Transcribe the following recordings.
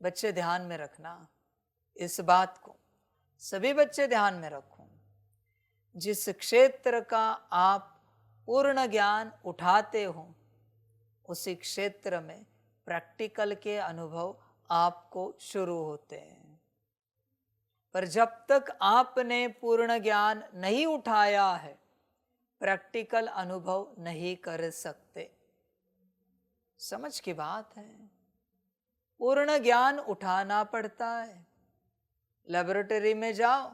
बच्चे ध्यान में रखना इस बात को, सभी बच्चे ध्यान में रखो। जिस क्षेत्र का आप पूर्ण ज्ञान उठाते हो उसी क्षेत्र में प्रैक्टिकल के अनुभव आपको शुरू होते हैं। पर जब तक आपने पूर्ण ज्ञान नहीं उठाया है प्रैक्टिकल अनुभव नहीं कर सकते। समझ की बात है। पूर्ण ज्ञान उठाना पड़ता है। लेबोरेटरी में जाओ,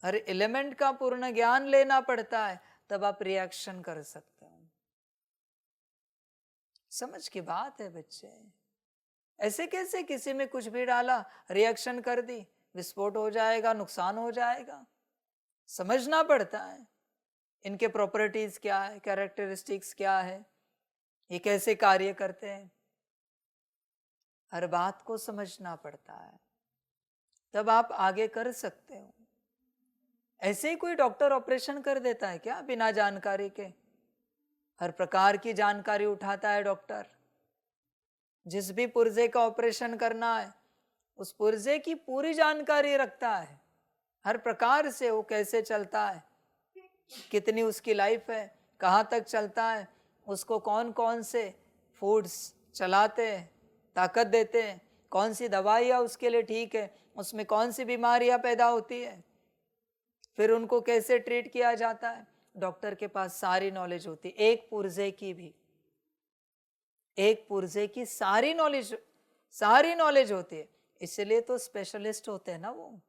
हर एलिमेंट का पूर्ण ज्ञान लेना पड़ता है, तब आप रिएक्शन कर सकते हो। समझ की बात है बच्चे। ऐसे कैसे किसी में कुछ भी डाला, रिएक्शन कर दी, विस्फोट हो जाएगा, नुकसान हो जाएगा। समझना पड़ता है इनके प्रॉपर्टीज क्या है, कैरेक्टरिस्टिक्स क्या है, ये कैसे कार्य करते हैं। हर बात को समझना पड़ता है, तब आप आगे कर सकते हो। ऐसे ही कोई डॉक्टर ऑपरेशन कर देता है क्या बिना जानकारी के? हर प्रकार की जानकारी उठाता है डॉक्टर। जिस भी पुर्जे का ऑपरेशन करना है उस पुर्जे की पूरी जानकारी रखता है, हर प्रकार से वो कैसे चलता है, कितनी उसकी लाइफ है, कहाँ तक चलता है, उसको कौन कौन से फूड्स चलाते हैं, ताकत देते हैं, कौन सी दवाइयाँ उसके लिए ठीक है, उसमें कौन सी बीमारियाँ पैदा होती है, फिर उनको कैसे ट्रीट किया जाता है। डॉक्टर के पास सारी नॉलेज होती है, एक पुर्जे की भी, एक पुर्जे की सारी नॉलेज होती है। इसलिए तो स्पेशलिस्ट होते हैं ना वो।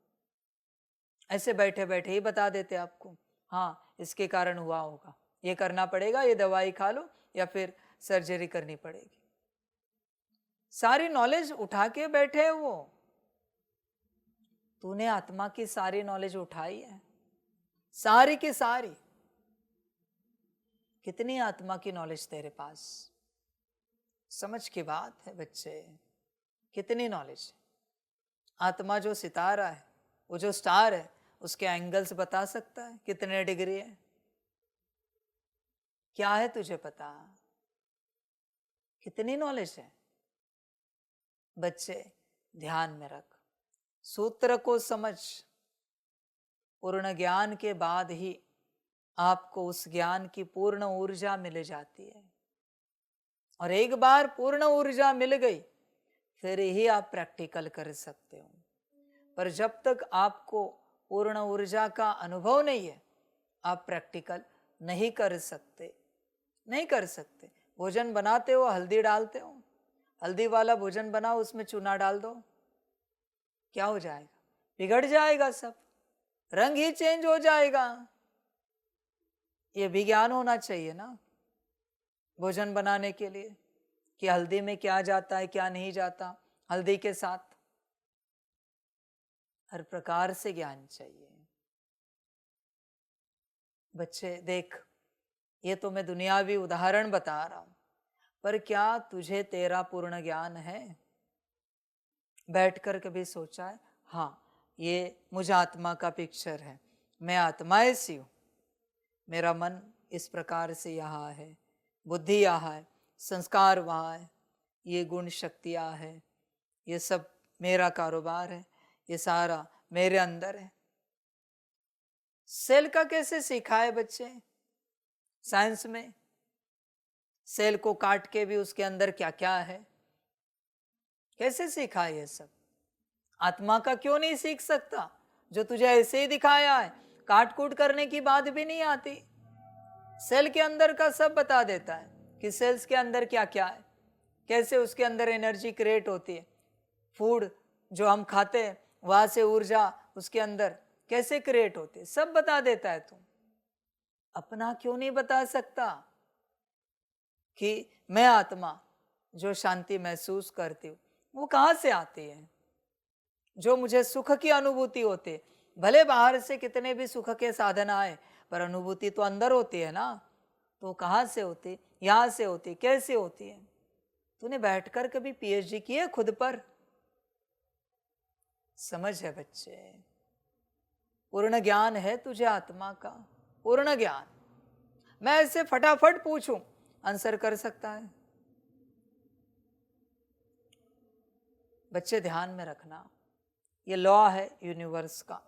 ऐसे बैठे बैठे ही बता देते आपको, हाँ इसके कारण हुआ होगा, ये करना पड़ेगा, ये दवाई खा लो या फिर सर्जरी करनी पड़ेगी। सारी नॉलेज उठा के बैठे हैं वो। तूने आत्मा की सारी नॉलेज उठाई है, सारी की सारी। कितनी आत्मा की नॉलेज तेरे पास? समझ की बात है बच्चे, कितनी नॉलेज है। आत्मा जो सितारा है, वो जो स्टार है, उसके एंगल्स बता सकता है कितने डिग्री है? क्या है तुझे पता? कितनी नॉलेज है? बच्चे ध्यान में रख, सूत्र को समझ। पूर्ण ज्ञान के बाद ही आपको उस ज्ञान की पूर्ण ऊर्जा मिल जाती है, और एक बार पूर्ण ऊर्जा मिल गई फिर ही आप प्रैक्टिकल कर सकते हो। पर जब तक आपको पूर्ण ऊर्जा का अनुभव नहीं है आप प्रैक्टिकल नहीं कर सकते, नहीं कर सकते। भोजन बनाते हो, हल्दी डालते हो, हल्दी वाला भोजन बनाओ, उसमें चूना डाल दो, क्या हो जाएगा? बिगड़ जाएगा, सब रंग ही चेंज हो जाएगा। ये भी ज्ञान होना चाहिए ना भोजन बनाने के लिए, कि हल्दी में क्या जाता है क्या नहीं जाता। हल्दी के साथ हर प्रकार से ज्ञान चाहिए। बच्चे देख, ये तो मैं दुनियावी उदाहरण बता रहा हूं, पर क्या तुझे तेरा पूर्ण ज्ञान है? बैठकर कभी सोचा है, हाँ ये मुझ आत्मा का पिक्चर है, मैं आत्मा ऐसी हूं, मेरा मन इस प्रकार से यहाँ है, बुद्धि यहाँ है, संस्कार वहाँ है, ये गुण शक्तियाँ है, ये सब मेरा कारोबार है, ये सारा मेरे अंदर है। सेल का कैसे सीखा है बच्चे? साइंस में सेल को काट के भी उसके अंदर क्या क्या है, कैसे सीखा है ये सब? आत्मा का क्यों नहीं सीख सकता? जो तुझे ऐसे ही दिखाया है, काट कूट करने की बात भी नहीं आती। सेल के अंदर का सब बता देता है कि सेल्स के अंदर क्या क्या है, कैसे उसके अंदर एनर्जी क्रिएट होती है, फूड जो हम खाते हैं वहां से ऊर्जा उसके अंदर कैसे क्रिएट होती है, सब बता देता है। तुम अपना क्यों नहीं बता सकता कि मैं आत्मा जो शांति महसूस करती हूँ वो कहाँ से आती है? जो मुझे सुख की अनुभूति होती है, भले बाहर से कितने भी सुख के साधन आए पर अनुभूति तो अंदर होती है ना, तो कहाँ से होती? यहाँ से होती। कैसे होती है? तूने बैठकर कभी पीएचडी की है खुद पर? समझ है बच्चे, पूर्ण ज्ञान है तुझे आत्मा का, पूर्ण ज्ञान। मैं ऐसे फटाफट पूछूं, आंसर कर सकता है? बच्चे ध्यान में रखना, ये लॉ है यूनिवर्स का।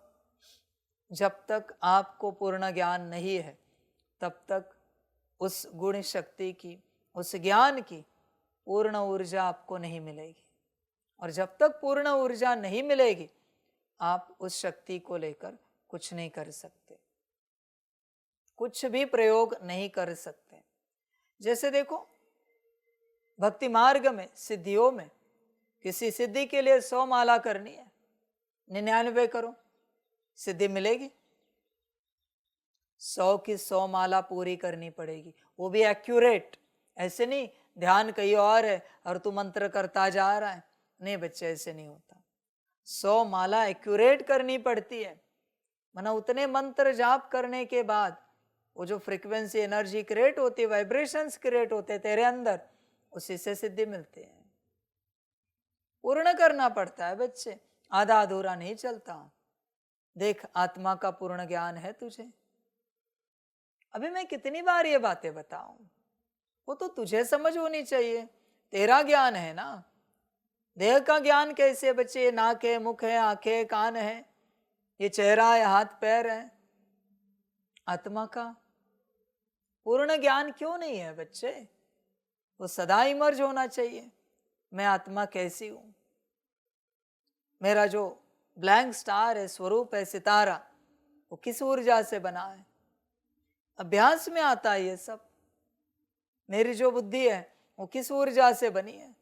जब तक आपको पूर्ण ज्ञान नहीं है तब तक उस गुण शक्ति की, उस ज्ञान की पूर्ण ऊर्जा आपको नहीं मिलेगी। और जब तक पूर्ण ऊर्जा नहीं मिलेगी आप उस शक्ति को लेकर कुछ नहीं कर सकते, कुछ भी प्रयोग नहीं कर सकते। जैसे देखो, भक्ति मार्ग में, सिद्धियों में, किसी सिद्धि के लिए 100 माला करनी है, 99 करो, सिद्धि मिलेगी? 100 की 100 माला पूरी करनी पड़ेगी, वो भी एक्यूरेट। ऐसे नहीं ध्यान कहीं और है और तू मंत्र करता जा रहा है, नहीं बच्चे, ऐसे नहीं होता। 100 माला एक्यूरेट करनी पड़ती है, वरना उतने मंत्र जाप करने के बाद वो जो फ्रीक्वेंसी एनर्जी क्रिएट होती है, वाइब्रेशंस क्रिएट होते तेरे अंदर, उसी से सिद्धि मिलती है। पूर्ण करना पड़ता है बच्चे, आधा अधूरा नहीं चलता। देख, आत्मा का पूर्ण ज्ञान है तुझे। अभी मैं कितनी बार ये बातें बताऊं, वो तो तुझे समझ होनी चाहिए, तेरा ज्ञान है ना। देह का ज्ञान कैसे बच्चे? नाक है, मुख है, आंखें, कान है, ये चेहरा है, हाथ पैर है। आत्मा का पूर्ण ज्ञान क्यों नहीं है बच्चे? वो सदा इमर्ज होना चाहिए, मैं आत्मा कैसी हूं, मेरा जो ब्लैंक स्टार है, स्वरूप है, सितारा, वो किस ऊर्जा से बना है? अभ्यास में आता है ये सब। मेरी जो बुद्धि है वो किस ऊर्जा से बनी है,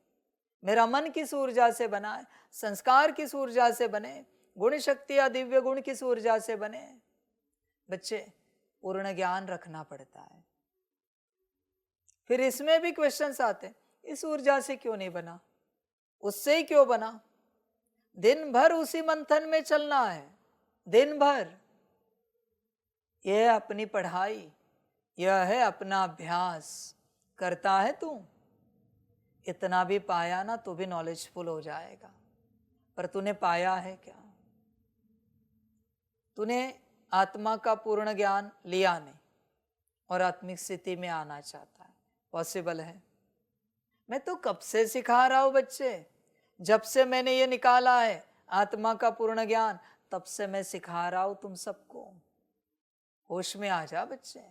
मेरा मन किस ऊर्जा से बना है, संस्कार किस ऊर्जा से बने, गुण शक्ति या दिव्य गुण किस ऊर्जा से बने। बच्चे, पूर्ण ज्ञान रखना पड़ता है। फिर इसमें भी क्वेश्चंस आते हैं, इस ऊर्जा से क्यों नहीं बना, उससे ही क्यों बना? दिन भर उसी मंथन में चलना है, दिन भर। यह है अपनी पढ़ाई, यह है अपना अभ्यास। करता है तू, इतना भी पाया ना तो भी नॉलेजफुल हो जाएगा, पर तूने पाया है क्या? तूने आत्मा का पूर्ण ज्ञान लिया नहीं और आत्मिक स्थिति में आना चाहता है, पॉसिबल है? मैं तो कब से सिखा रहा हूं बच्चे, जब से मैंने ये निकाला है आत्मा का पूर्ण ज्ञान, तब से मैं सिखा रहा हूं तुम सबको। होश में आ जा बच्चे।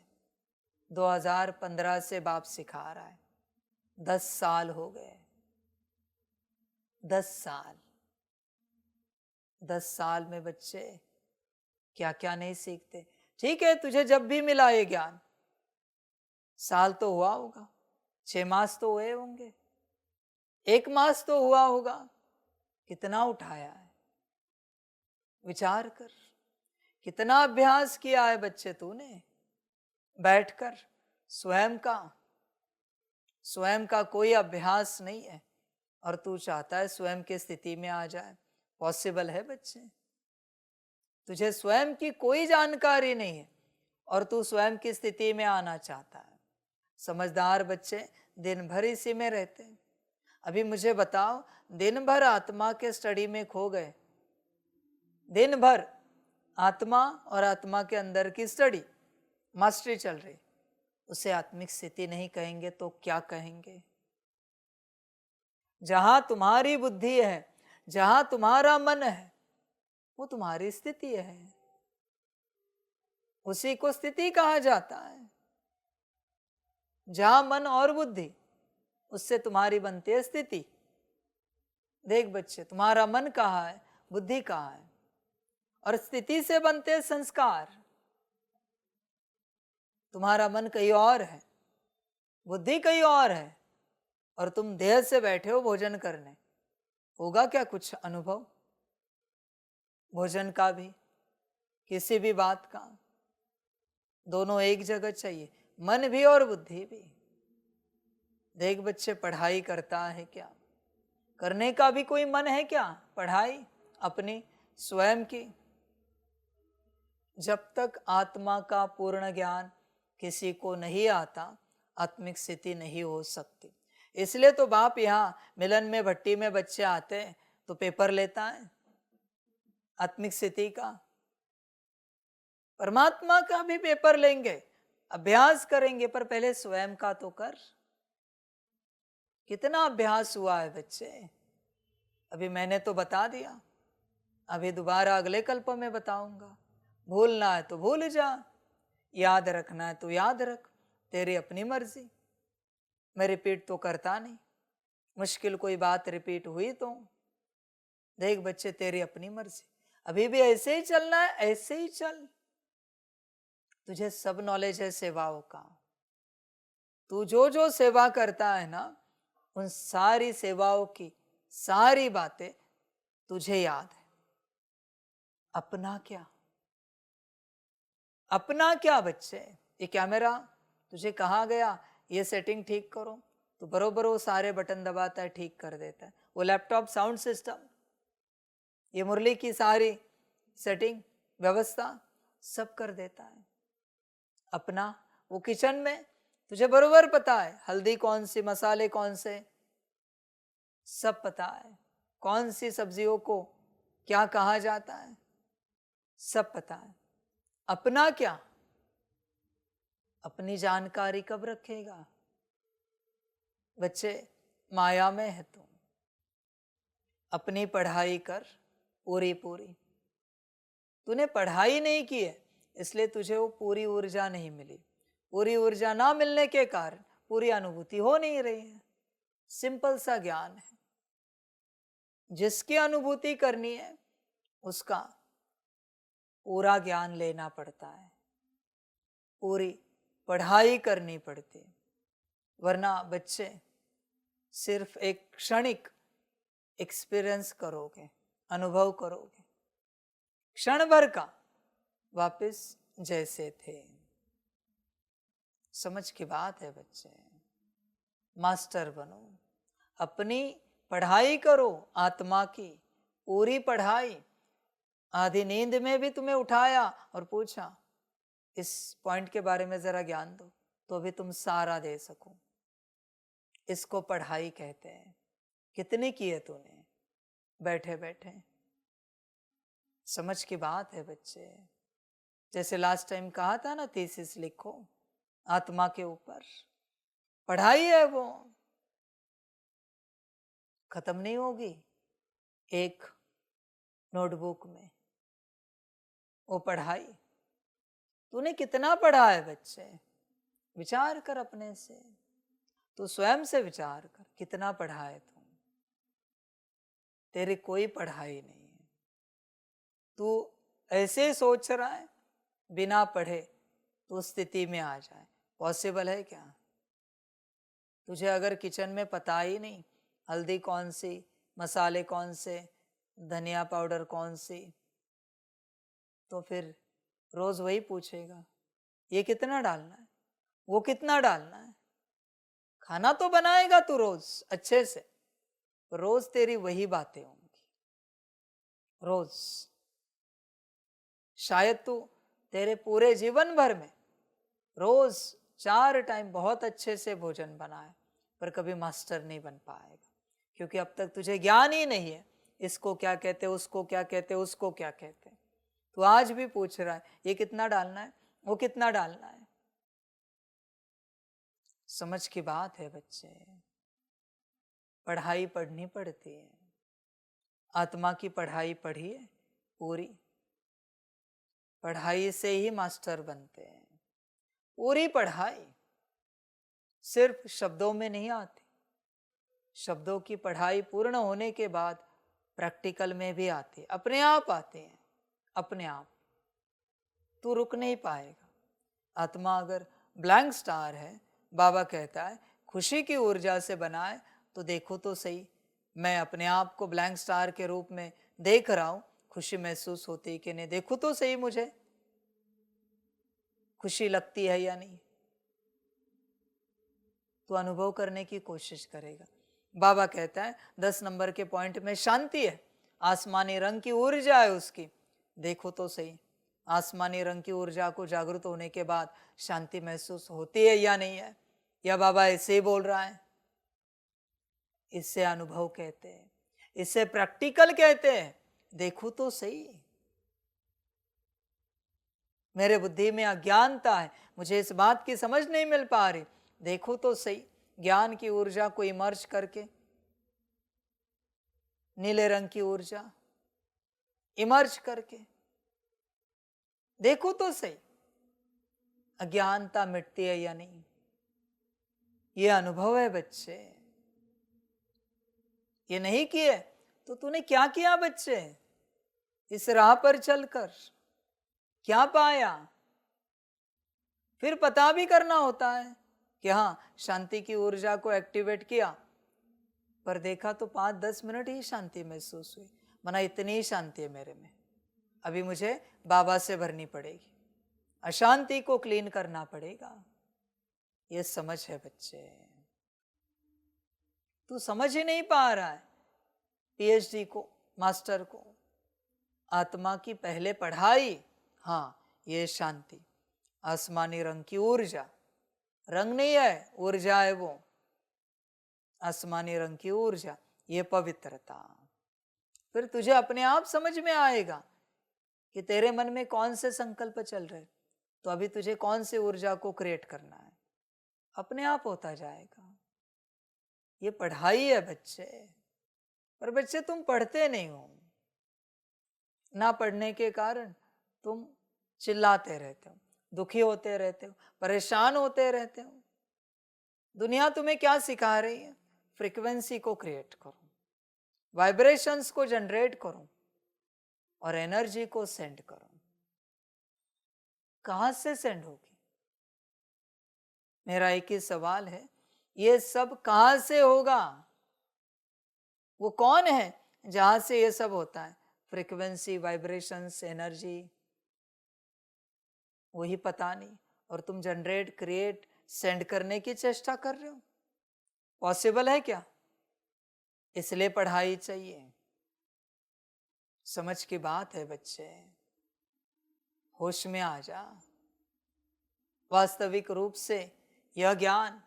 2015 से बाप सिखा रहा है, 10 साल हो गए। 10 साल, 10 साल में बच्चे क्या क्या नहीं सीखते। ठीक है, तुझे जब भी मिला ये ज्ञान, साल तो हुआ होगा, 6 मास तो हुए होंगे, 1 मास तो हुआ होगा, कितना उठाया है? विचार कर, कितना अभ्यास किया है बच्चे तूने बैठकर। स्वयं का कोई अभ्यास नहीं है और तू चाहता है स्वयं की स्थिति में आ जाए। पॉसिबल है बच्चे? तुझे स्वयं की कोई जानकारी नहीं है और तू स्वयं की स्थिति में आना चाहता है। समझदार बच्चे दिन भर इसी में रहते हैं। अभी मुझे बताओ, दिन भर आत्मा के स्टडी में खो गए, दिन भर आत्मा और आत्मा के अंदर की स्टडी, मास्टरी चल रही, उसे आत्मिक स्थिति नहीं कहेंगे तो क्या कहेंगे? जहां तुम्हारी बुद्धि है, जहां तुम्हारा मन है, वो तुम्हारी स्थिति है, उसी को स्थिति कहा जाता है। जहां मन और बुद्धि, उससे तुम्हारी बनती है स्थिति। देख बच्चे, तुम्हारा मन कहाँ है, बुद्धि कहाँ है, और स्थिति से बनते हैं संस्कार। तुम्हारा मन कहीं और है, बुद्धि कहीं और है, और तुम देह से बैठे हो भोजन करने। होगा क्या कुछ अनुभव भोजन का भी, किसी भी बात का? दोनों एक जगह चाहिए, मन भी और बुद्धि भी। देख बच्चे, पढ़ाई करता है क्या? करने का भी कोई मन है क्या? पढ़ाई अपनी स्वयं की। जब तक आत्मा का पूर्ण ज्ञान किसी को नहीं आता, आत्मिक स्थिति नहीं हो सकती। इसलिए तो बाप यहाँ मिलन में भट्टी में बच्चे आते हैं तो पेपर लेता है आत्मिक स्थिति का। परमात्मा का भी पेपर लेंगे, अभ्यास करेंगे, पर पहले स्वयं का तो कर। कितना अभ्यास हुआ है बच्चे? अभी मैंने तो बता दिया, अभी दोबारा अगले कल्प में बताऊंगा। भूलना है तो भूल जा, याद रखना है तो याद रख, तेरी अपनी मर्जी। मैं रिपीट तो करता नहीं, मुश्किल कोई बात रिपीट हुई तो देख बच्चे, तेरी अपनी मर्जी। अभी भी ऐसे ही चलना है, ऐसे ही चल। तुझे सब नॉलेज है सेवाओं का। तू जो जो सेवा करता है ना, उन सारी सेवाओं की सारी बातें तुझे याद है। अपना क्या, अपना क्या बच्चे? ये कैमरा तुझे कहा गया ये सेटिंग ठीक करो, तो बरोबर वो सारे बटन दबाता है, ठीक कर देता है। वो लैपटॉप साउंड सिस्टम, ये मुरली की सारी सेटिंग व्यवस्था सब कर देता है। अपना वो किचन में तुझे बरोबर पता है, हल्दी कौन सी, मसाले कौन से, सब पता है। कौन सी सब्जियों को क्या कहा जाता है, सब पता है। अपना क्या, अपनी जानकारी कब रखेगा? बच्चे, माया में है तू। अपनी पढ़ाई कर पूरी पूरी। तूने पढ़ाई नहीं की है, इसलिए तुझे वो पूरी ऊर्जा नहीं मिली। पूरी ऊर्जा ना मिलने के कारण पूरी अनुभूति हो नहीं रही है। सिंपल सा ज्ञान है, जिसकी अनुभूति करनी है उसका पूरा ज्ञान लेना पड़ता है, पूरी पढ़ाई करनी पड़ती है। वरना बच्चे सिर्फ एक क्षणिक एक्सपीरियंस करोगे, अनुभव करोगे, क्षण भर का, वापस जैसे थे। समझ की बात है बच्चे। मास्टर बनो, अपनी पढ़ाई करो, आत्मा की पूरी पढ़ाई। आधी नींद में भी तुम्हें उठाया और पूछा इस पॉइंट के बारे में जरा ज्ञान दो, तो भी तुम सारा दे सको। इसको पढ़ाई कहते हैं। कितनी की है तूने बैठे बैठे? समझ की बात है बच्चे। जैसे लास्ट टाइम कहा था ना, थीसिस लिखो आत्मा के ऊपर, पढ़ाई है वो, खत्म नहीं होगी। एक नोटबुक में वो पढ़ाई तूने कितना पढ़ा है बच्चे? विचार कर अपने से, तू स्वयं से विचार कर, कितना पढ़ा है तू? तेरी कोई पढ़ाई नहीं है। तू ऐसे सोच रहा है बिना पढ़े तो स्थिति में आ जाए, पॉसिबल है क्या? तुझे अगर किचन में पता ही नहीं हल्दी कौन सी, मसाले कौन से, धनिया पाउडर कौन सी, तो फिर रोज वही पूछेगा ये कितना डालना है, वो कितना डालना है। खाना तो बनाएगा तू रोज अच्छे से, रोज तेरी वही बातें होंगी। रोज शायद तू तेरे पूरे जीवन भर में रोज 4 टाइम बहुत अच्छे से भोजन बनाए, पर कभी मास्टर नहीं बन पाएगा, क्योंकि अब तक तुझे ज्ञान ही नहीं है इसको क्या कहते, उसको क्या कहते, उसको क्या कहते। तो आज भी पूछ रहा है ये कितना डालना है, वो कितना डालना है। समझ की बात है बच्चे। पढ़ाई पढ़नी पड़ती है। आत्मा की पढ़ाई पढ़िए पूरी। पढ़ाई से ही मास्टर बनते हैं। पूरी पढ़ाई सिर्फ शब्दों में नहीं आती, शब्दों की पढ़ाई पूर्ण होने के बाद प्रैक्टिकल में भी आती है, अपने आप आते हैं, अपने आप। तू रुक नहीं पाएगा। आत्मा अगर ब्लैंक स्टार है, बाबा कहता है खुशी की ऊर्जा से बनाए, तो देखो तो सही, मैं अपने आप को ब्लैंक स्टार के रूप में देख रहा हूं, खुशी महसूस होती है कि नहीं, देखो तो सही मुझे खुशी लगती है या नहीं। तो अनुभव करने की कोशिश करेगा। बाबा कहता है 10 नंबर के पॉइंट में शांति है, आसमानी रंग की ऊर्जा है उसकी, देखो तो सही आसमानी रंग की ऊर्जा को जागृत होने के बाद शांति महसूस होती है या नहीं है, या बाबा ऐसे ही बोल रहा है। इससे अनुभव कहते हैं, इससे प्रैक्टिकल कहते हैं। देखो तो सही, मेरे बुद्धि में अज्ञानता है, मुझे इस बात की समझ नहीं मिल पा रही, देखो तो सही। ज्ञान की ऊर्जा को इमर्ज करके नीले रंग की ऊर्जा इमर्ज करके देखो तो सही, अज्ञानता मिटती है या नहीं। ये अनुभव है बच्चे। ये नहीं किए तो तूने क्या किया बच्चे? इस राह पर चलकर क्या पाया? फिर पता भी करना होता है कि हाँ, शांति की ऊर्जा को एक्टिवेट किया, पर देखा तो 5-10 मिनट ही शांति महसूस हुई। मना इतनी ही शांति है मेरे में, अभी मुझे बाबा से भरनी पड़ेगी, अशांति को क्लीन करना पड़ेगा। ये समझ है बच्चे। तू समझ ही नहीं पा रहा है पीएचडी को, मास्टर को। आत्मा की पहले पढ़ाई, हाँ, ये शांति, आसमानी रंग की ऊर्जा, रंग नहीं है, ऊर्जा है वो, आसमानी रंग की ऊर्जा, ये पवित्रता। फिर तुझे अपने आप समझ में आएगा कि तेरे मन में कौन से संकल्प चल रहे, तो अभी तुझे कौन सी ऊर्जा को क्रिएट करना है, अपने आप होता जाएगा। ये पढ़ाई है बच्चे। पर बच्चे तुम पढ़ते नहीं हो, ना पढ़ने के कारण तुम चिल्लाते रहते हो, दुखी होते रहते हो, परेशान होते रहते हो। दुनिया तुम्हें क्या सिखा रही है? फ्रीक्वेंसी को क्रिएट करो, वाइब्रेशंस को जनरेट करो और एनर्जी को सेंड करो। कहां से सेंड होगी? मेरा एक ही सवाल है, ये सब कहां से होगा? वो कौन है जहां से ये सब होता है? फ्रीक्वेंसी, वाइब्रेशंस, एनर्जी, वही पता नहीं, और तुम जनरेट, क्रिएट, सेंड करने की चेष्टा कर रहे हो। पॉसिबल है क्या? इसलिए पढ़ाई चाहिए। समझ की बात है बच्चे, होश में आ जा। वास्तविक रूप से यह ज्ञान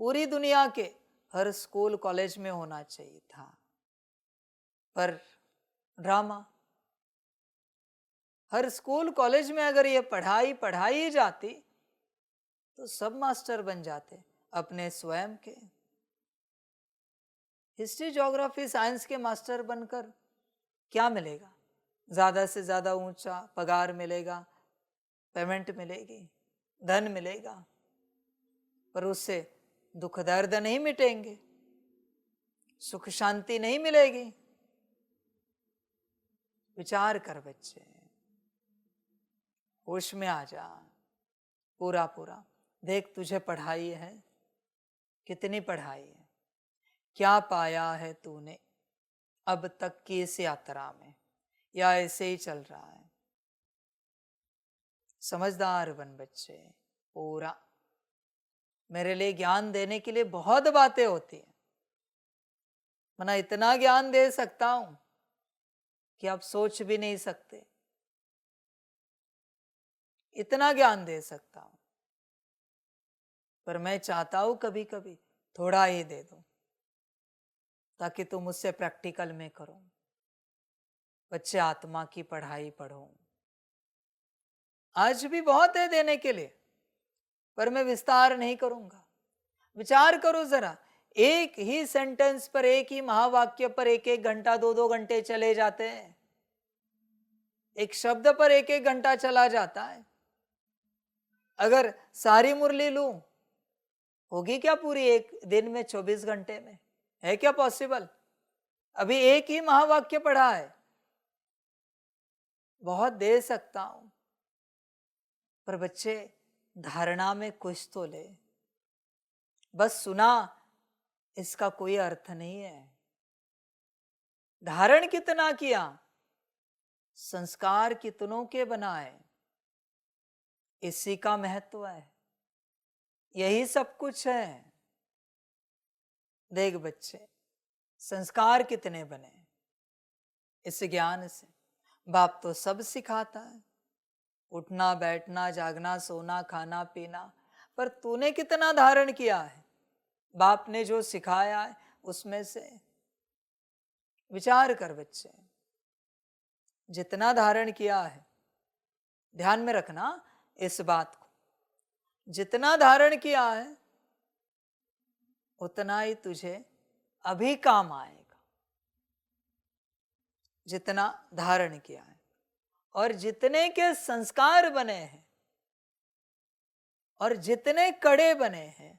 पूरी दुनिया के हर स्कूल कॉलेज में होना चाहिए था, पर ड्रामा, हर स्कूल कॉलेज में अगर ये पढ़ाई जाती तो सब मास्टर बन जाते अपने स्वयं के। हिस्ट्री, ज्योग्राफी, साइंस के मास्टर बनकर क्या मिलेगा? ज्यादा से ज्यादा ऊंचा पगार मिलेगा, पेमेंट मिलेगी, धन मिलेगा, पर उससे दुख दर्द नहीं मिटेंगे, सुख शांति नहीं मिलेगी। विचार कर बच्चे, होश में आ जा पूरा पूरा। देख, तुझे पढ़ाई है, कितनी पढ़ाई है, क्या पाया है तूने अब तक की इस यात्रा में, या ऐसे ही चल रहा है? समझदार बन बच्चे पूरा। मेरे लिए ज्ञान देने के लिए बहुत बातें होती है, मना इतना ज्ञान दे सकता हूं कि आप सोच भी नहीं सकते। इतना ज्ञान दे सकता हूं, पर मैं चाहता हूं कभी कभी थोड़ा ही दे दो, ताकि तुम उससे प्रैक्टिकल में करो। बच्चे, आत्मा की पढ़ाई पढ़ो। आज भी बहुत है देने के लिए, पर मैं विस्तार नहीं करूंगा। विचार करो जरा, एक ही सेंटेंस पर, एक ही महावाक्य पर 1-1 घंटा, 2-2 घंटे चले जाते हैं। एक शब्द पर 1-1 घंटा चला जाता है। अगर सारी मुरली लूं, होगी क्या पूरी एक दिन में, 24 घंटे में? है क्या पॉसिबल? अभी एक ही महावाक्य पढ़ा है, बहुत दे सकता हूं, पर बच्चे धारणा में कुछ तो ले। बस सुना इसका कोई अर्थ नहीं है। धारण कितना किया, संस्कार कितनों के बनाए, इसी का महत्व है। यही सब कुछ है। देख बच्चे, संस्कार कितने बने इस ज्ञान से। बाप तो सब सिखाता है, उठना, बैठना, जागना, सोना, खाना, पीना, पर तूने कितना धारण किया है बाप ने जो सिखाया है उसमें से? विचार कर बच्चे, जितना धारण किया है, ध्यान में रखना इस बात को, जितना धारण किया है उतना ही तुझे अभी काम आएगा। जितना धारण किया है और जितने के संस्कार बने हैं और जितने कड़े बने हैं,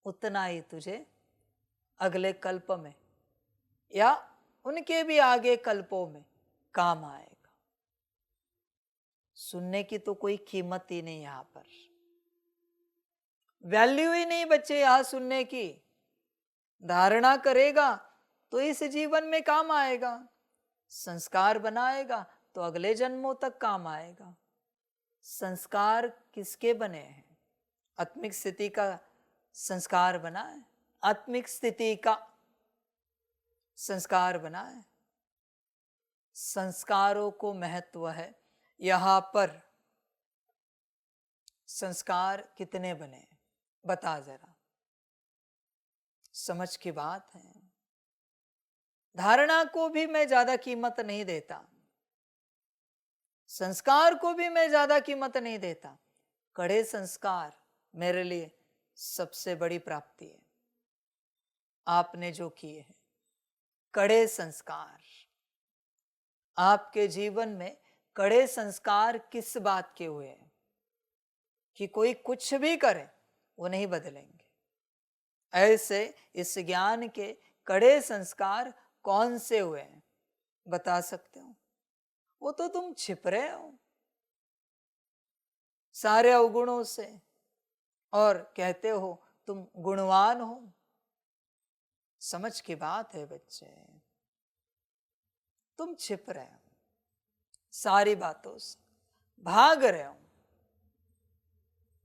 उतना ही तुझे अगले कल्प में या उनके भी आगे कल्पों में काम आएगा। सुनने की तो कोई कीमत ही नहीं, यहां पर वैल्यू ही नहीं बच्चे यहां सुनने की। धारणा करेगा तो इस जीवन में काम आएगा, संस्कार बनाएगा तो अगले जन्मों तक काम आएगा। संस्कार किसके बने हैं? आत्मिक स्थिति का संस्कार बना है, आत्मिक स्थिति का संस्कार बना है। संस्कारों को महत्व है। यहां पर संस्कार कितने बने हैं बता जरा, समझ की बात है। धारणा को भी मैं ज्यादा कीमत नहीं देता, संस्कार को भी मैं ज्यादा कीमत नहीं देता। कड़े संस्कार मेरे लिए सबसे बड़ी प्राप्ति है। आपने जो किए हैं कड़े संस्कार, आपके जीवन में कड़े संस्कार किस बात के हुए हैं कि कोई कुछ भी करे वो नहीं बदलेंगे। ऐसे इस ज्ञान के कड़े संस्कार कौन से हुए हैं बता सकते हो? वो तो तुम छिप रहे हो सारे अवगुणों से और कहते हो तुम गुणवान हो। समझ की बात है बच्चे, तुम छिप रहे हो सारी बातों से, भाग रहे हो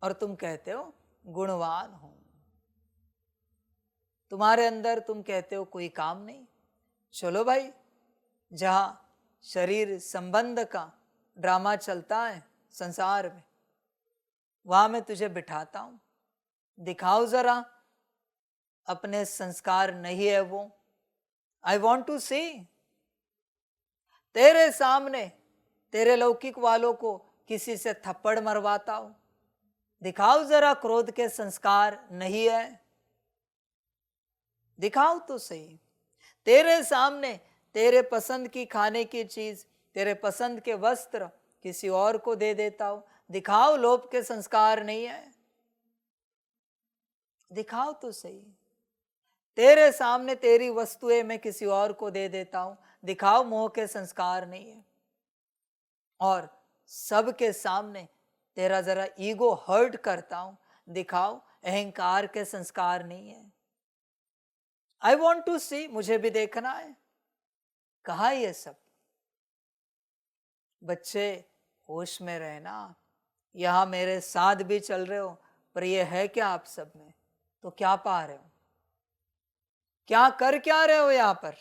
और तुम कहते हो गुणवान हो। तुम्हारे अंदर तुम कहते हो कोई काम नहीं। चलो भाई, जहां शरीर संबंध का ड्रामा चलता है संसार में, वहां मैं तुझे बिठाता हूं, दिखाओ जरा अपने संस्कार नहीं है वो। आई वॉन्ट टू सी। तेरे सामने तेरे लौकिक वालों को किसी से थप्पड़ मरवाता हूं, दिखाओ जरा क्रोध के संस्कार नहीं है, दिखाओ तो सही। तेरे सामने तेरे पसंद की खाने की चीज, तेरे पसंद के वस्त्र किसी और को दे देता हूं, दिखाओ लोभ के संस्कार नहीं है, दिखाओ तो सही। तेरे सामने तेरी वस्तुएं मैं किसी और को दे देता हूं, दिखाओ मोह के संस्कार नहीं है। और सबके सामने तेरा जरा ईगो हर्ट करता हूं, दिखाओ अहंकार के संस्कार नहीं है। आई वॉन्ट टू सी, मुझे भी देखना है। कहा ये सब? बच्चे होश में रहना। यहां मेरे साथ भी चल रहे हो, पर ये है क्या आप सब में? तो क्या पा रहे हो? क्या कर क्या रहे हो यहां पर?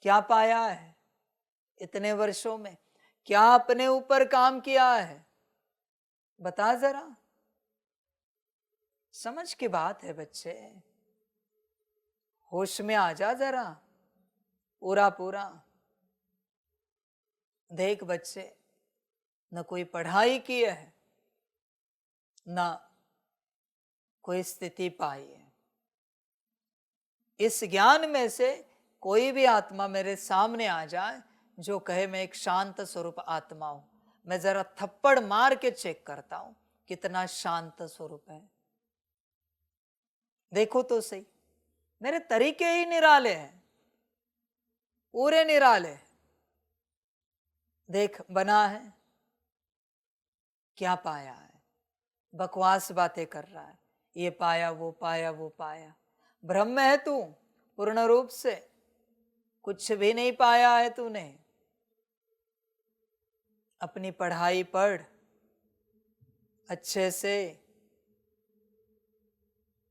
क्या पाया है इतने वर्षों में? क्या अपने ऊपर काम किया है बता जरा। समझ की बात है बच्चे, होश में आ जा जरा पूरा पूरा। देख बच्चे, न कोई पढ़ाई की है, न कोई स्थिति पाई है। इस ज्ञान में से कोई भी आत्मा मेरे सामने आ जाए जो कहे मैं एक शांत स्वरूप आत्मा हूं, मैं जरा थप्पड़ मार के चेक करता हूं कितना शांत स्वरूप है। देखो तो सही, मेरे तरीके ही निराले हैं, पूरे निराले। देख बना है, क्या पाया है? बकवास बातें कर रहा है, ये पाया वो पाया वो पाया। ब्रह्म है तू पूर्ण रूप से, कुछ भी नहीं पाया है तूने। अपनी पढ़ाई पढ़ अच्छे से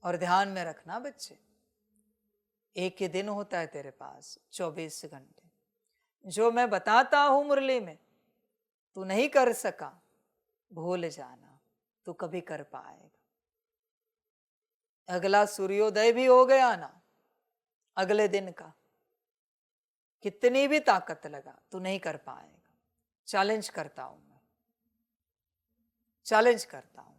और ध्यान में रखना बच्चे, एक ही दिन होता है तेरे पास 24 घंटे। जो मैं बताता हूं मुरली में तू नहीं कर सका, भूल जाना, तू कभी कर पाएगा। अगला सूर्योदय भी हो गया ना अगले दिन का, कितनी भी ताकत लगा तू नहीं कर पाएगा। चैलेंज करता हूं मैं, चैलेंज करता हूं।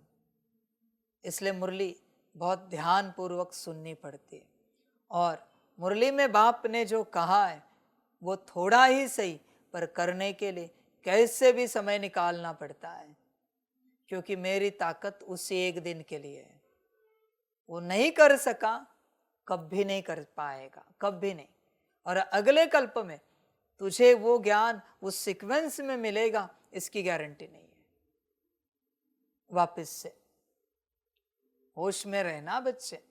इसलिए मुरली बहुत ध्यान पूर्वक सुननी पड़ती है और मुरली में बाप ने जो कहा है वो थोड़ा ही सही, पर करने के लिए कैसे भी समय निकालना पड़ता है, क्योंकि मेरी ताकत उसी एक दिन के लिए है। वो नहीं कर सका, कभी नहीं कर पाएगा, कभी नहीं। और अगले कल्प में तुझे वो ज्ञान उस सीक्वेंस में मिलेगा, इसकी गारंटी नहीं है। वापस से होश में रहना बच्चे,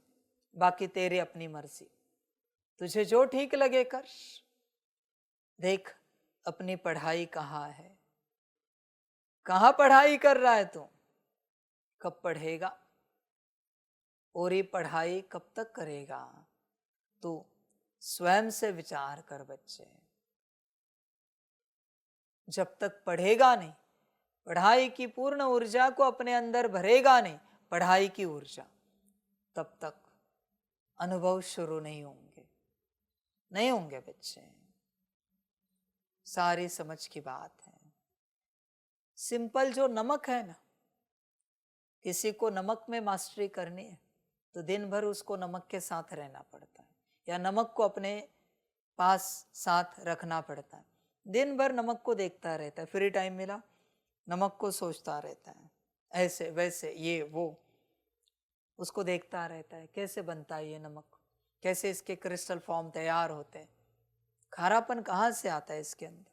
बाकी तेरी अपनी मर्जी, तुझे जो ठीक लगे कर। देख अपनी पढ़ाई कहाँ है, कहाँ पढ़ाई कर रहा है तू, कब पढ़ेगा, और ये पढ़ाई कब तक करेगा, तू स्वयं से विचार कर बच्चे। जब तक पढ़ेगा नहीं, पढ़ाई की पूर्ण ऊर्जा को अपने अंदर भरेगा नहीं, पढ़ाई की ऊर्जा, तब तक अनुभव शुरू नहीं होंगे, नहीं होंगे बच्चे। सारी समझ की बात है। सिंपल जो नमक है ना, किसी को नमक में मास्टरी करनी है तो दिन भर उसको नमक के साथ रहना पड़ता है, या नमक को अपने पास साथ रखना पड़ता है। दिन भर नमक को देखता रहता है, फ्री टाइम मिला नमक को सोचता रहता है, ऐसे वैसे ये वो, उसको देखता रहता है कैसे बनता है ये नमक, कैसे इसके क्रिस्टल फॉर्म तैयार होते हैं, खारापन कहाँ से आता है इसके अंदर।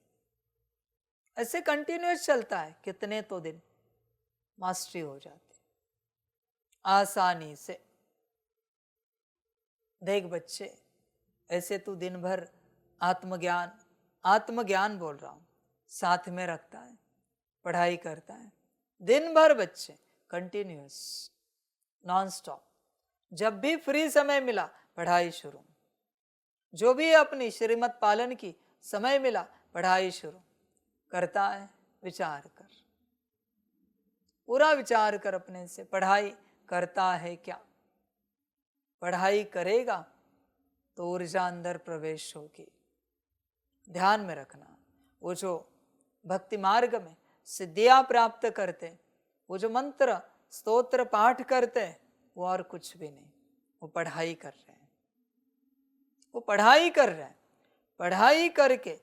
ऐसे कंटिन्यूस चलता है, कितने तो दिन मास्टरी हो जाती आसानी से। देख बच्चे, ऐसे तू दिन भर आत्मज्ञान, आत्मज्ञान बोल रहा हूं, साथ में रखता है, पढ़ाई करता है दिन भर बच्चे, कंटिन्यूस, नॉन स्टॉप। जब भी फ्री समय मिला पढ़ाई शुरू, जो भी अपनी श्रीमत पालन की समय मिला पढ़ाई शुरू करता है। विचार कर, पूरा विचार कर अपने से, पढ़ाई करता है क्या, पढ़ाई करेगा तो ऊर्जा अंदर प्रवेश होगी। ध्यान में रखना, वो जो भक्ति मार्ग में सिद्धियां प्राप्त करते, वो जो मंत्र स्तोत्र पाठ करते, वो और कुछ भी नहीं, वो पढ़ाई कर रहे हैं, वो पढ़ाई कर रहे हैं। पढ़ाई करके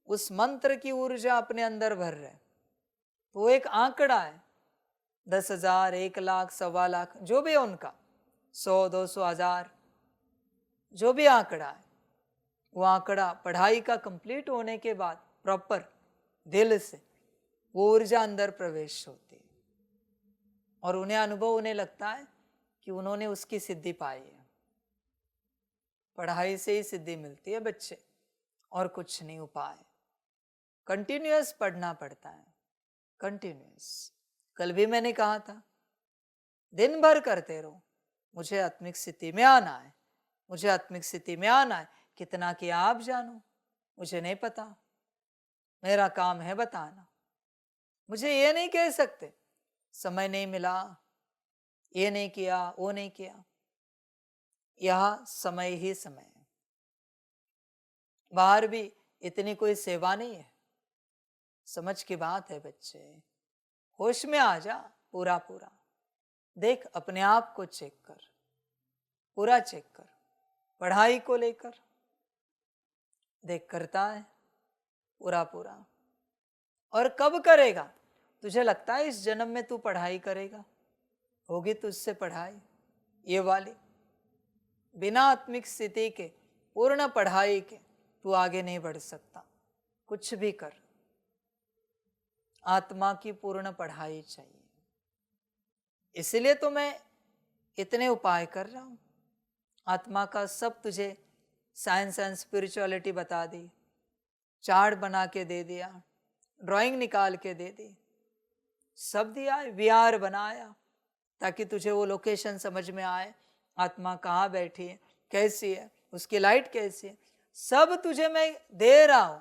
उस मंत्र की ऊर्जा अपने अंदर भर रहे हैं। तो वो एक आंकड़ा है, 10,000, 1,00,000, 1,25,00,000, जो भी है उनका, 100, 200, 1000, जो भी आंकड़ा है, वो आंकड़ा पढ़ाई का कंप्लीट होने के बाद प्रॉपर दिल से वो ऊर्जा अंदर प्रवेश होती है, और उन्हें अनुभव होने लगता है कि उन्होंने उसकी सिद्धि पाई है। पढ़ाई से ही सिद्धि मिलती है बच्चे, और कुछ नहीं उपाय। कंटिन्यूअस पढ़ना पड़ता है, कंटिन्यूअस। कल भी मैंने कहा था, दिन भर करते रहो, मुझे आत्मिक स्थिति में आना है, मुझे आत्मिक स्थिति में आना है। कितना किया आप जानो, मुझे नहीं पता, मेरा काम है बताना। मुझे ये नहीं कह सकते समय नहीं मिला, ये नहीं किया, वो नहीं किया। यह समय ही समय है, बाहर भी इतनी कोई सेवा नहीं है। समझ की बात है बच्चे, होश में आ जा, पूरा पूरा देख, अपने आप को चेक कर, पूरा चेक कर। पढ़ाई को लेकर देख, करता है पूरा पूरा। और कब करेगा, तुझे लगता है इस जन्म में तू पढ़ाई करेगा, होगी तुझसे पढ़ाई ये वाली? बिना आत्मिक स्थिति के, पूर्ण पढ़ाई के तू आगे नहीं बढ़ सकता। कुछ भी कर, आत्मा की पूर्ण पढ़ाई चाहिए। इसलिए तो मैं इतने उपाय कर रहा हूं। आत्मा का सब तुझे साइंस एंड स्पिरिचुअलिटी बता दी, चार्ट बना के दे दिया, ड्राइंग निकाल के दे दी, सब दिया, वीआर बनाया ताकि तुझे वो लोकेशन समझ में आए, आत्मा कहाँ बैठी है, कैसी है, उसकी लाइट कैसी है, सब तुझे मैं दे रहा हूं,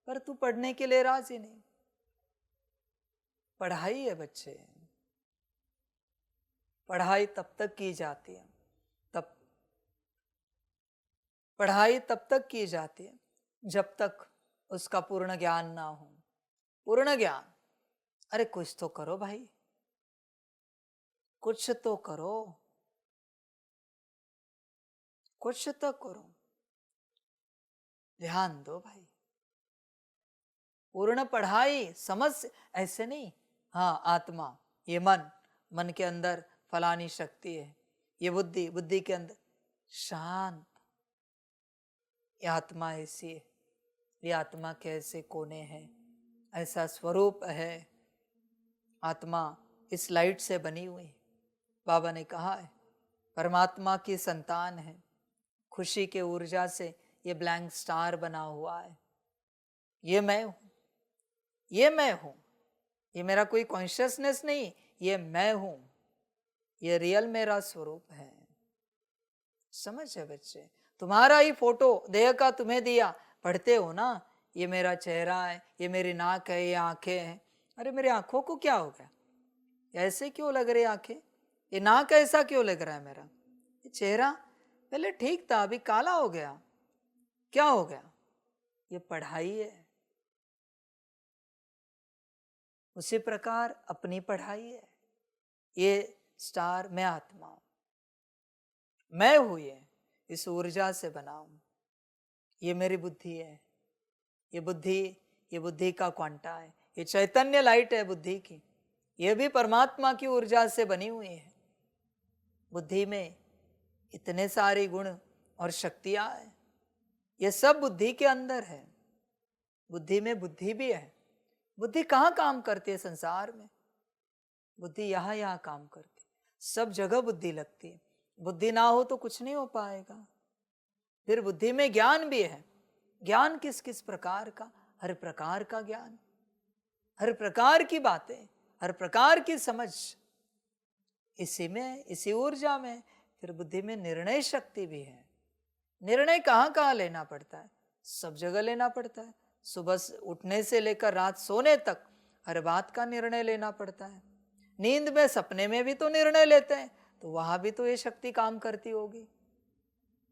पर तू पढ़ने के लिए राजी नहीं। पढ़ाई है बच्चे, पढ़ाई तब तक की जाती है, तब पढ़ाई तब तक की जाती है जब तक उसका पूर्ण ज्ञान ना हो। पूर्ण ज्ञान, अरे कुछ तो करो भाई, कुछ तो करो, कुछ तो करो। ध्यान दो भाई, पूर्ण पढ़ाई समझ ऐसे नहीं। हाँ, आत्मा, ये मन, मन के अंदर फलानी शक्ति है, ये बुद्धि, बुद्धि के अंदर शांत, ये आत्मा ऐसी है, ये आत्मा के ऐसे कोने हैं, ऐसा स्वरूप है। आत्मा इस लाइट से बनी हुई, बाबा ने कहा है परमात्मा की संतान है, खुशी के ऊर्जा से ये ब्लैंक स्टार बना हुआ है। ये मैं हूं, ये मैं हूं, ये मेरा कोई कॉन्शियसनेस नहीं, ये मैं हूं, ये रियल मेरा स्वरूप है। समझ है बच्चे, तुम्हारा ही फोटो देह का तुम्हें दिया, पढ़ते हो ना, ये मेरा चेहरा है, ये मेरी नाक है, ये आंखें हैं। अरे मेरी आंखों को क्या हो गया, ऐसे क्यों लग रही आंखें, ये नाक ऐसा क्यों लग रहा है, मेरा ये चेहरा पहले ठीक था अभी काला हो गया, क्या हो गया, ये पढ़ाई है। उसी प्रकार अपनी पढ़ाई है, ये स्टार मैं आत्मा हूं, मैं हूं, ये इस ऊर्जा से बना हूं, ये मेरी बुद्धि है, ये बुद्धि, ये बुद्धि का क्वांटा है, ये चैतन्य लाइट है बुद्धि की, ये भी परमात्मा की ऊर्जा से बनी हुई है। बुद्धि में इतने सारे गुण और शक्तियां हैं, ये सब बुद्धि के अंदर है। बुद्धि में बुद्धि भी है। बुद्धि कहाँ काम करती है संसार में, बुद्धि यहाँ यहाँ काम करती, सब जगह बुद्धि लगती है। बुद्धि ना हो तो कुछ नहीं हो पाएगा। फिर बुद्धि में ज्ञान भी है। ज्ञान किस किस प्रकार का, हर प्रकार का ज्ञान, हर प्रकार की बातें, हर प्रकार की समझ, इसी में, इसी ऊर्जा में। फिर बुद्धि में निर्णय शक्ति भी है। निर्णय कहाँ कहाँ लेना पड़ता है, सब जगह लेना पड़ता है। सुबह उठने से लेकर रात सोने तक हर बात का निर्णय लेना पड़ता है। नींद में, सपने में भी तो निर्णय लेते हैं, तो वहां भी तो ये शक्ति काम करती होगी।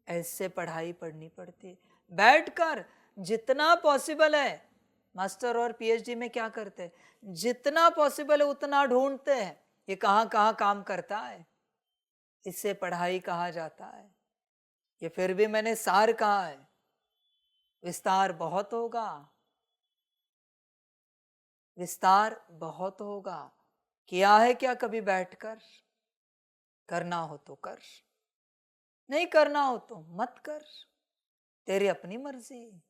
ऐसे पढ़ाई पढ़नी पड़ती है। बैठकर जितना पॉसिबल है, मास्टर और पीएचडी में क्या करते हैं, जितना पॉसिबल है उतना ढूंढते हैं, ये कहाँ कहाँ काम करता है, इसे पढ़ाई कहा जाता है। ये फिर भी मैंने सार कहा है, विस्तार बहुत होगा, विस्तार बहुत होगा। किया है क्या कभी बैठकर, करना हो तो कर, नहीं करना हो तो मत कर, तेरी अपनी मर्जी।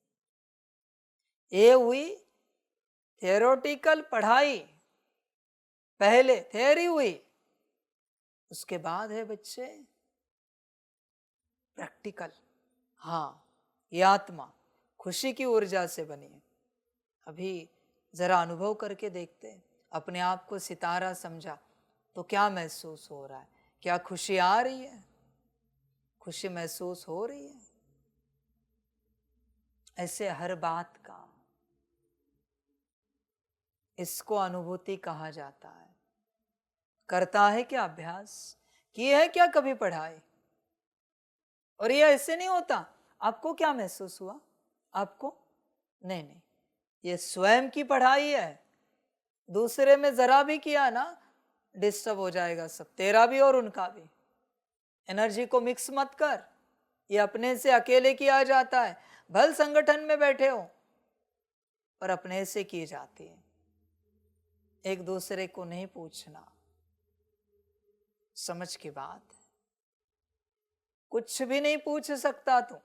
ये हुई थियोरेटिकल पढ़ाई, पहले थियरी हुई, उसके बाद है बच्चे प्रैक्टिकल। हाँ, ये आत्मा खुशी की ऊर्जा से बनी है। अभी जरा अनुभव करके देखते हैं, अपने आप को सितारा समझा तो क्या महसूस हो रहा है, क्या खुशी आ रही है, खुशी महसूस हो रही है। ऐसे हर बात का, इसको अनुभूति कहा जाता है। करता है क्या अभ्यास, किए है क्या कभी पढ़ाई। और ये ऐसे नहीं होता, आपको क्या महसूस हुआ, आपको नहीं नहीं, ये स्वयं की पढ़ाई है। दूसरे में जरा भी किया ना, डिस्टर्ब हो जाएगा सब, तेरा भी और उनका भी। एनर्जी को मिक्स मत कर, ये अपने से अकेले किया जाता है। भल संगठन में बैठे हो पर अपने से की जाती है, एक दूसरे को नहीं पूछना। समझ की बात है, कुछ भी नहीं पूछ सकता तू।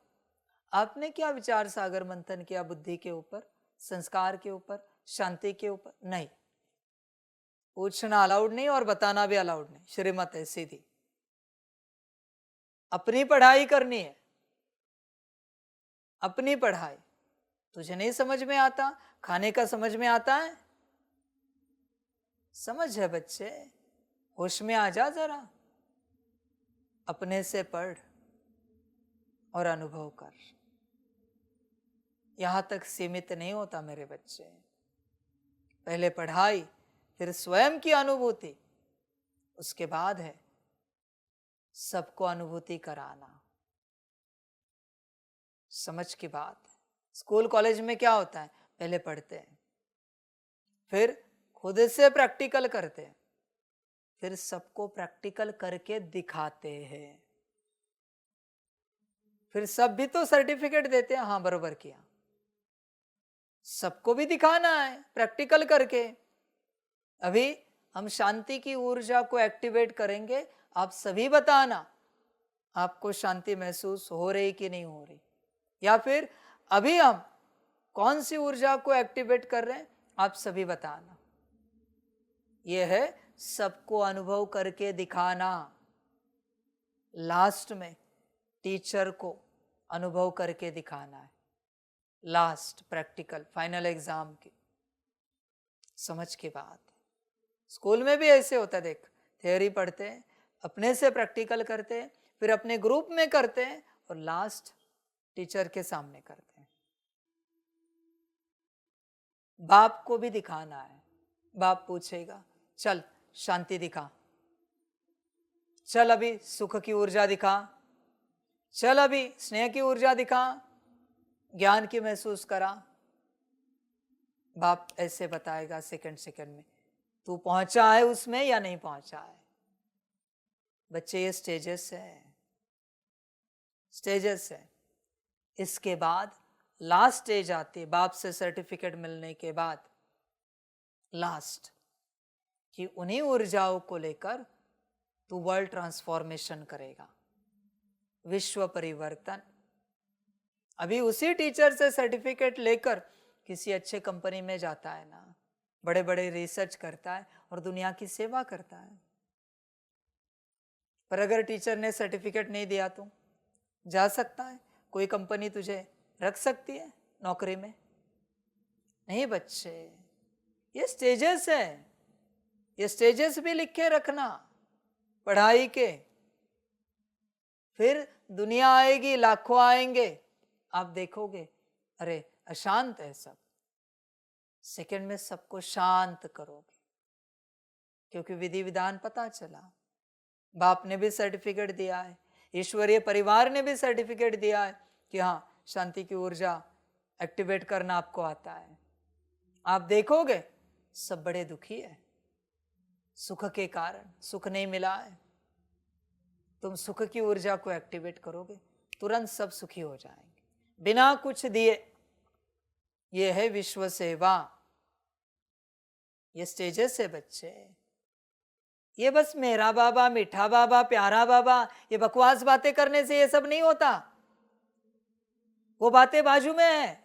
आपने क्या विचार सागर मंथन किया बुद्धि के ऊपर, संस्कार के ऊपर, शांति के ऊपर? नहीं, पूछना अलाउड नहीं और बताना भी अलाउड नहीं, श्रीमत है सीधी। अपनी पढ़ाई करनी है, अपनी पढ़ाई। तुझे नहीं समझ में आता, खाने का समझ में आता है, समझ है बच्चे, होश में आ जा जरा, अपने से पढ़ और अनुभव कर। यहां तक सीमित नहीं होता मेरे बच्चे, पहले पढ़ाई, फिर स्वयं की अनुभूति, उसके बाद है सबको अनुभूति कराना। समझ की बात है। स्कूल कॉलेज में क्या होता है, पहले पढ़ते हैं, फिर खुद से प्रैक्टिकल करते हैं, फिर सबको प्रैक्टिकल करके दिखाते हैं, फिर सब भी तो सर्टिफिकेट देते हैं, हाँ बरोबर किया। सबको भी दिखाना है प्रैक्टिकल करके। अभी हम शांति की ऊर्जा को एक्टिवेट करेंगे, आप सभी बताना आपको शांति महसूस हो रही कि नहीं हो रही, या फिर अभी हम कौन सी ऊर्जा को एक्टिवेट कर रहे हैं, आप सभी बताना। यह है सबको अनुभव करके दिखाना। लास्ट में टीचर को अनुभव करके दिखाना है, लास्ट प्रैक्टिकल फाइनल एग्जाम की। समझ की बात है। स्कूल में भी ऐसे होता है, देख थियोरी पढ़ते हैं, अपने से प्रैक्टिकल करते हैं, फिर अपने ग्रुप में करते हैं और लास्ट टीचर के सामने करते हैं। बाप को भी दिखाना है। बाप पूछेगा चल शांति दिखा, चल अभी सुख की ऊर्जा दिखा, चल अभी स्नेह की ऊर्जा दिखा, ज्ञान की महसूस करा। बाप ऐसे बताएगा सेकंड सेकंड में, तू पहुंचा है उसमें या नहीं पहुंचा है। बच्चे ये स्टेजेस है, स्टेजेस है। इसके बाद लास्ट स्टेज आती है, बाप से सर्टिफिकेट मिलने के बाद लास्ट, कि उन्हीं ऊर्जाओं को लेकर तू वर्ल्ड ट्रांसफॉर्मेशन करेगा, विश्व परिवर्तन। अभी उसी टीचर से सर्टिफिकेट लेकर किसी अच्छे कंपनी में जाता है ना, बड़े बड़े रिसर्च करता है और दुनिया की सेवा करता है। पर अगर टीचर ने सर्टिफिकेट नहीं दिया तो जा सकता है, कोई कंपनी तुझे रख सकती है नौकरी में? नहीं बच्चे, ये स्टेजेस है, ये स्टेजेस भी लिख के रखना पढ़ाई के। फिर दुनिया आएगी, लाखों आएंगे, आप देखोगे अरे अशांत है सब, सेकंड में सबको शांत करोगे, क्योंकि विधि विधान पता चला। बाप ने भी सर्टिफिकेट दिया है, ईश्वरीय परिवार ने भी सर्टिफिकेट दिया है कि हाँ शांति की ऊर्जा एक्टिवेट करना आपको आता है। आप देखोगे सब बड़े दुखी है, सुख के कारण सुख नहीं मिला है। तुम सुख की ऊर्जा को एक्टिवेट करोगे, तुरंत सब सुखी हो जाएंगे बिना कुछ दिए। ये है विश्व सेवा, ये स्टेजेस है बच्चे। ये बस मेरा बाबा, मीठा बाबा, प्यारा बाबा, ये बकवास बातें करने से ये सब नहीं होता। वो बातें बाजू में है,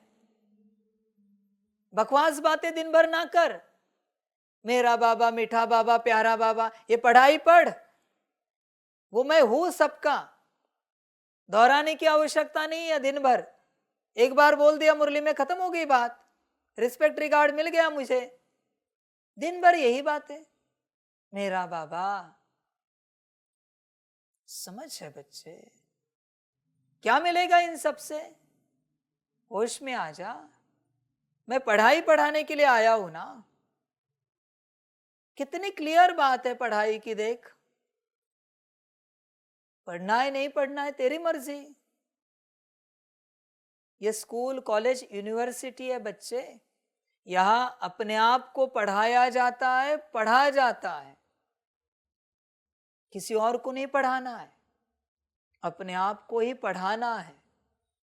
बकवास बातें दिन भर ना कर। मेरा बाबा, मीठा बाबा, प्यारा बाबा, ये पढ़ाई पढ़। वो मैं हूं सबका, दोहराने की आवश्यकता नहीं है। दिन भर एक बार बोल दिया मुरली में, खत्म हो गई बात, रिस्पेक्ट रिगार्ड मिल गया मुझे। दिन भर यही बात है, मेरा बाबा। समझ है बच्चे, क्या मिलेगा इन सब से? होश में आ जा। मैं पढ़ाई पढ़ाने के लिए आया हूं ना। कितनी क्लियर बात है पढ़ाई की, देख। पढ़ना है नहीं पढ़ना है तेरी मर्जी। ये स्कूल कॉलेज यूनिवर्सिटी है बच्चे, यहां अपने आप को पढ़ाया जाता है, पढ़ा जाता है। किसी और को नहीं पढ़ाना है, अपने आप को ही पढ़ाना है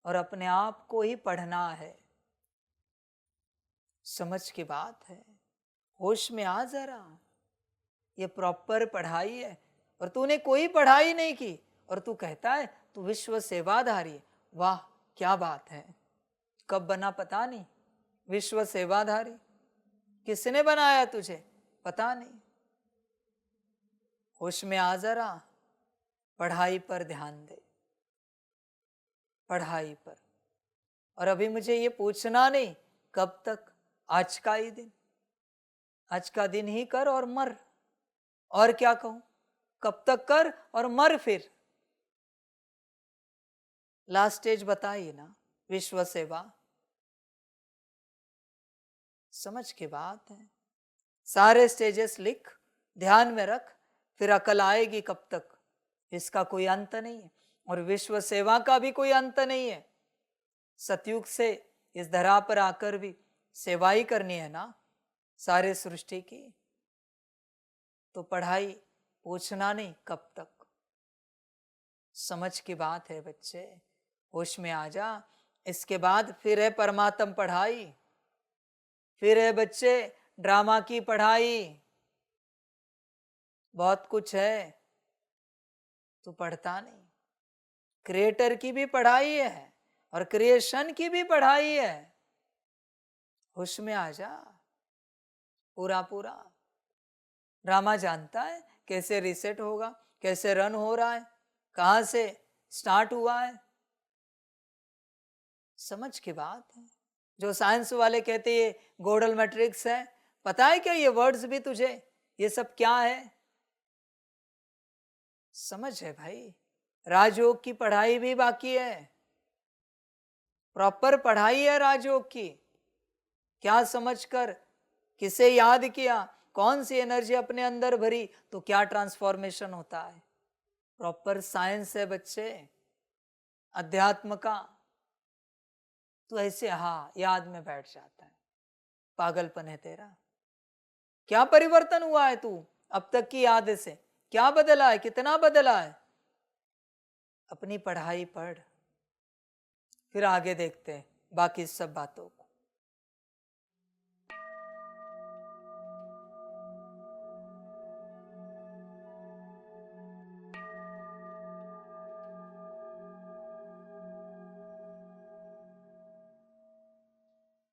और अपने आप को ही पढ़ना है। समझ की बात है, होश में आ जरा। ये प्रॉपर पढ़ाई है और तूने कोई पढ़ाई नहीं की और तू कहता है तू विश्व सेवाधारी है। वाह क्या बात है, कब बना पता नहीं। विश्व सेवाधारी किसने बनाया तुझे पता नहीं। होश में आ जरा, पढ़ाई पर ध्यान दे, पढ़ाई पर। और अभी मुझे ये पूछना नहीं कब तक, आज का ही दिन, आज का दिन ही कर और मर। और क्या कहूं, कब तक कर और मर। फिर लास्ट स्टेज बताइए ना, विश्व सेवा। समझ की बात है, सारे स्टेजेस लिख, ध्यान में रख, फिर अकल आएगी कब तक, इसका कोई अंत नहीं है। और विश्व सेवा का भी कोई अंत नहीं है। सतयुग से इस धरा पर आकर भी सेवा ही करनी है ना सारे सृष्टि की। तो पढ़ाई पूछना नहीं कब तक। समझ की बात है बच्चे, होश में आ जा। इसके बाद फिर है परमात्म पढ़ाई, फिर है बच्चे ड्रामा की पढ़ाई। बहुत कुछ है, तू पढ़ता नहीं। क्रिएटर की भी पढ़ाई है और क्रिएशन की भी पढ़ाई है। होश में आ जा पूरा पूरा। ड्रामा जानता है कैसे रीसेट होगा, कैसे रन हो रहा है, कहां से स्टार्ट हुआ है। समझ की बात है। जो साइंस वाले कहते ये गोडल मैट्रिक्स है, पता है क्या ये वर्ड्स भी तुझे, ये सब क्या है? समझ है भाई। राजयोग की पढ़ाई भी बाकी है, प्रॉपर पढ़ाई है राजयोग की। क्या समझकर, किसे याद किया, कौन सी एनर्जी अपने अंदर भरी तो क्या ट्रांसफॉर्मेशन होता है। प्रॉपर साइंस है बच्चे, अध्यात्म का। तो ऐसे हाँ याद में बैठ जाता है। पागलपन है तेरा। क्या परिवर्तन हुआ है तू अब तक की याद से, क्या बदला है, कितना बदला है? अपनी पढ़ाई पढ़, फिर आगे देखते हैं बाकी सब बातों को।